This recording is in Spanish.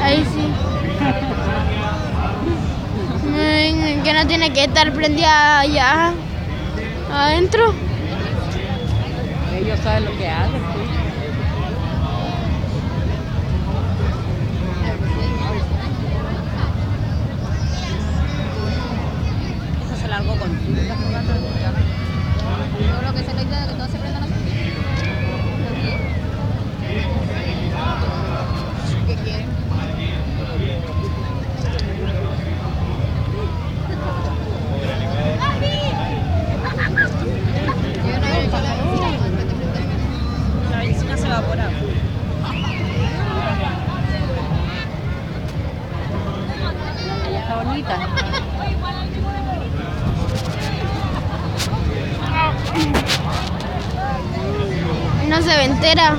Ahí sí. Que no tiene que estar prendida allá adentro. Ellos saben lo que hacen. Eso se largó con la fogata. Yo creo que esa es la idea de que todos se prendan así. ¿Qué quieren? La benzina se evapora. Ella está bonita. No se ve entera.